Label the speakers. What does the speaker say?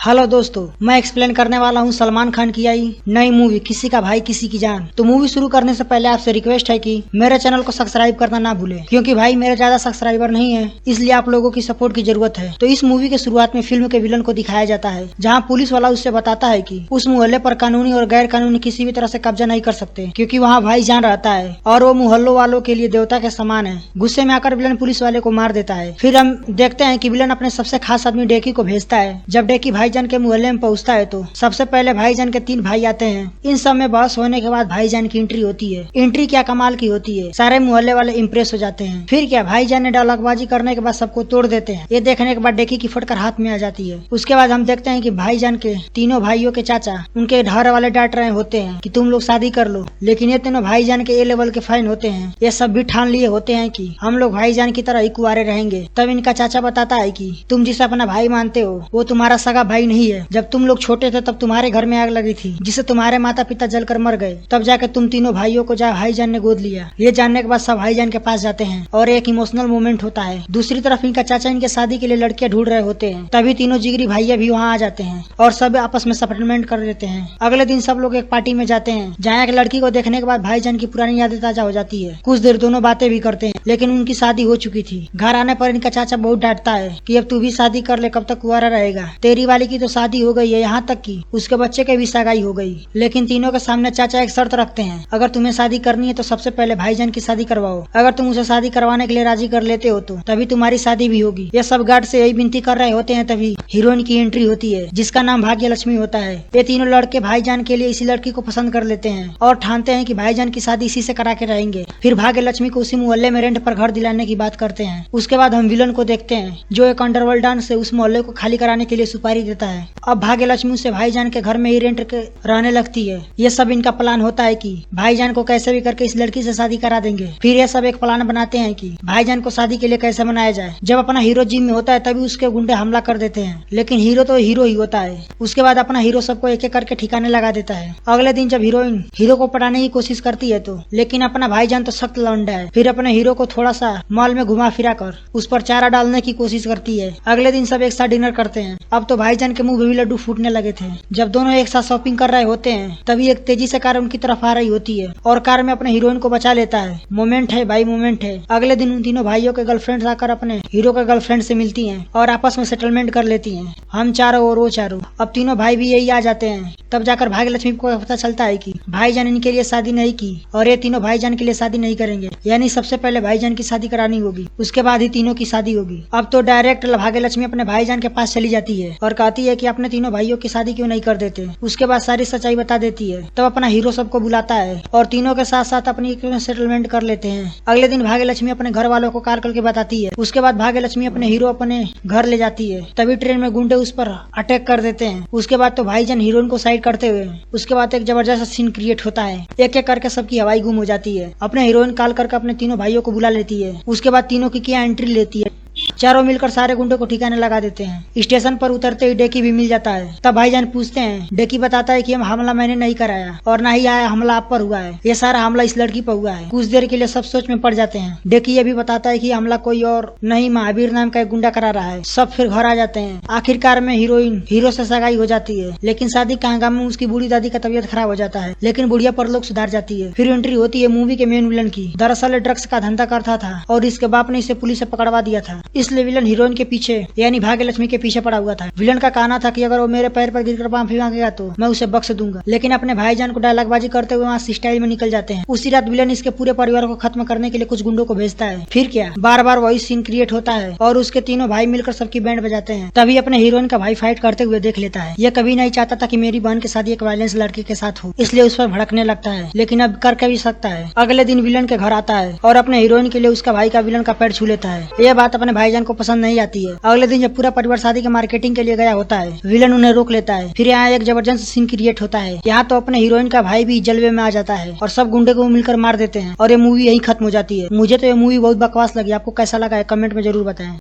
Speaker 1: Hello दोस्तों, मैं explain करने वाला हूँ सलमान खान की आई नई मूवी किसी का भाई किसी की जान। तो मूवी शुरू करने से पहले आपसे रिक्वेस्ट है कि मेरे चैनल को सब्सक्राइब करना ना भूलें, क्योंकि भाई मेरे ज्यादा सब्सक्राइबर नहीं है, इसलिए आप लोगों की सपोर्ट की जरूरत है। तो इस मूवी के शुरुआत में फिल्म के विलन को दिखाया जाता है, जहाँ पुलिस वाला उससे बताता है कि उस मोहल्ले पर कानूनी और गैर कानूनी किसी भी तरह से कब्जा नहीं कर सकते, क्योंकि वहाँ भाईजान रहता है और वो मोहल्लों वालों के लिए देवता के समान है। गुस्से में आकर विलन पुलिस वाले को मार देता है। फिर हम देखते हैं कि विलन अपने सबसे खास आदमी डेकी को भेजता है। जब डेकी भाईजान के मोहल्ले में पहुंचता है तो सबसे पहले भाईजान के 3 भाई आते हैं। इन सब में बहस होने के बाद भाईजान की एंट्री होती है। एंट्री क्या कमाल की होती है, सारे मोहल्ले वाले इम्प्रेस हो जाते हैं। फिर क्या, भाईजान ने डायलॉगबाजी करने के बाद सबको तोड़ देते हैं। ये देखने के बाद डेकी की फटकर हाथ में आ जाती है। उसके बाद हम देखते हैं कि भाईजान के तीनों भाइयों के चाचा उनके घर वाले डांट रहे होते हैं कि तुम लोग शादी कर लो, लेकिन ये तीनों भाईजान के ए लेवल के फैन होते हैं। ये सब भी ठान लिए होते हैं कि हम लोग भाईजान की तरह ही कुंवारे रहेंगे। तब इनका चाचा बताता है कि तुम जिसे अपना भाई मानते हो वो तुम्हारा सगा भाई नहीं है। जब तुम लोग छोटे थे तब तुम्हारे घर में आग लगी थी, जिससे तुम्हारे माता पिता जलकर मर गए। तब जाकर तुम तीनों भाइयों को भाईजान ने गोद लिया। ये जानने के बाद सब भाईजान के पास जाते हैं और एक इमोशनल मोमेंट होता है। दूसरी तरफ इनका चाचा इनके शादी के लिए लड़कियां ढूंढ रहे होते हैं। तभी तीनों जिगरी भाइया भी वहाँ आ जाते हैं और सब आपस में सेटलमेंट कर लेते हैं। अगले दिन सब लोग एक पार्टी में जाते हैं, जहाँ एक लड़की को देखने के बाद भाईजान की पुरानी यादें ताजा हो जाती है। कुछ देर दोनों बातें भी करते हैं, लेकिन उनकी शादी हो चुकी थी। घर आने पर इनका चाचा बहुत डांटता है कि अब तू भी शादी कर ले, कब तक कुंवारा रहेगा। तेरी वाली की तो शादी हो गई है, यहाँ तक कि उसके बच्चे के भी सगाई हो गई। लेकिन तीनों के सामने चाचा एक शर्त रखते हैं, अगर तुम्हें शादी करनी है तो सबसे पहले भाईजान की शादी करवाओ। अगर तुम उसे शादी करवाने के लिए राजी कर लेते हो तो तभी तुम्हारी शादी भी होगी। ये सब गार्ड से यही विनती कर रहे होते हैं, तभी हीरोइन की एंट्री होती है, जिसका नाम भाग्य लक्ष्मी होता है। ये तीनों लड़के भाईजान के लिए इसी लड़की को पसंद कर लेते हैं और ठानते हैं कि भाईजान की शादी इसी से करा के रहेंगे। फिर भाग्य लक्ष्मी को उसी मोहल्ले में रेंट पर घर दिलाने की बात करते हैं। उसके बाद हम विलन को देखते हैं, जो एक अंडरवर्ल्ड डांस से उस मोहल्ले को खाली कराने के लिए सुपारी देता है। अब भाग्य लक्ष्मी से भाईजान के घर में ही रेंट के रहने लगती है। ये सब इनका प्लान होता है कि भाईजान को कैसे भी करके इस लड़की से शादी करा देंगे। फिर ये सब एक प्लान बनाते हैं कि भाईजान को शादी के लिए कैसे मनाया जाए। जब अपना हीरो जिम में होता है तभी उसके गुंडे हमला कर देते हैं, लेकिन हीरो तो हीरो ही होता है। उसके बाद अपना हीरो सबको एक एक करके ठिकाने लगा देता है। अगले दिन जब हीरोइन हीरो को पटाने की कोशिश करती है तो, लेकिन अपना भाईजान तो सख्त लौंडा है। फिर अपने हीरो को थोड़ा सा मॉल में घुमा फिरा कर उस पर चारा डालने की कोशिश करती है। अगले दिन सब एक साथ डिनर करते हैं। अब तो भाईजान के मुंह में भी लड्डू फूटने लगे थे। जब दोनों एक साथ शॉपिंग कर रहे होते हैं तभी एक तेजी से कार उनकी तरफ आ रही होती है और कार में अपने हीरोइन को बचा लेता है। मोमेंट है भाई, मोमेंट है। अगले दिन उन तीनों भाइयों के गर्लफ्रेंड आकर अपने हीरो के गर्लफ्रेंड से मिलती हैं और आपस में सेटलमेंट कर लेती हैं, हम चारों और वो चारों। अब तीनों भाई भी यही आ जाते हैं। तब जाकर भाग्य लक्ष्मी को पता चलता है कि भाईजान इनके लिए शादी नहीं की और ये तीनों भाईजान के लिए शादी नहीं करेंगे, यानी सबसे पहले भाईजान की शादी करानी होगी, उसके बाद ही तीनों की शादी होगी। अब तो डायरेक्ट भाग्य लक्ष्मी अपने भाईजान के पास चली जाती है और कहती है कि अपने तीनों भाइयों की शादी क्यों नहीं कर देते। उसके बाद सारी सच्चाई बता देती है। तब अपना हीरो सबको बुलाता है और तीनों के साथ साथ अपनी सेटलमेंट कर लेते हैं। अगले दिन भाग्य लक्ष्मी अपने घर वालों को कॉल करके बताती है। उसके बाद भाग्य लक्ष्मी अपने हीरो अपने घर ले जाती है। तभी ट्रेन में गुंडे उस पर अटैक कर देते हैं। उसके बाद तो भाईजान हीरोइन को साइड करते हुए उसके बाद एक जबरदस्त सीन क्रिएट होता है। एक एक करके सबकी हवाई गुम हो जाती है। अपने हीरोइन कॉल करके अपने तीनों भाइयों को बुला लेती है। उसके बाद तीनों की क्या एंट्री लेती है। चारों मिलकर सारे गुंडों को ठिकाने लगा देते हैं। स्टेशन पर उतरते ही डेकी भी मिल जाता है। तब भाईजान पूछते हैं, डेकी बताता है कि हमला मैंने नहीं कराया और ना ही आया हमला आप पर हुआ है, ये सारा हमला इस लड़की पर हुआ है। कुछ देर के लिए सब सोच में पड़ जाते हैं। डेकी ये भी बताता है कि हमला कोई और नहीं महावीर नाम का एक गुंडा करा रहा है। सब फिर घर आ जाते हैं। आखिरकार में हीरोइन हीरो से सगाई हो जाती है, लेकिन शादी के हंगामे में उसकी बूढ़ी दादी का तबीयत खराब हो जाता है, लेकिन बुढ़िया पर लोग सुधार जाती है। फिर एंट्री होती है मूवी के मेन विलन की। दरअसल ड्रग्स का धंधा करता था और इसके बाप ने इसे पुलिस से पकड़वा दिया था, इसलिए विलन हीरोइन के पीछे यानी भाग्य लक्ष्मी के पीछे पड़ा हुआ था। विलन का कहना था कि अगर वो मेरे पैर पर गिरकर माफी मांगेगा तो मैं उसे बख्श दूंगा, लेकिन अपने भाईजान को डायलॉगबाजी करते हुए वहाँ स्टाइल में निकल जाते हैं। उसी रात विलन इसके पूरे परिवार को खत्म करने के लिए कुछ गुंडों को भेजता है। फिर क्या, बार बार वही सीन क्रिएट होता है और उसके तीनों भाई मिलकर सबकी बैंड बजाते हैं। तभी अपने हीरोइन का भाई फाइट करते हुए देख लेता है। ये कभी नहीं चाहता था कि मेरी बहन की शादी एक वायलेंस लड़के के साथ हो, इसलिए उस पर भड़कने लगता है, लेकिन अब करके भी सकता है। अगले दिन विलन के घर आता है और अपने हीरोइन के लिए उसका भाई का विलन का पैर छू लेता है। यह बात अपने भाईजान को पसंद नहीं आती है। अगले दिन जब पूरा परिवार शादी के मार्केटिंग के लिए गया होता है, विलन उन्हें रोक लेता है। फिर यहाँ एक जबरदस्त सीन क्रिएट होता है। यहाँ तो अपने हीरोइन का भाई भी जलवे में आ जाता है और सब गुंडे को मिलकर मार देते हैं और ये मूवी यही खत्म हो जाती है। मुझे तो ये मूवी बहुत बकवास लगी। आपको कैसा लगा है कमेंट में जरूर बताएं।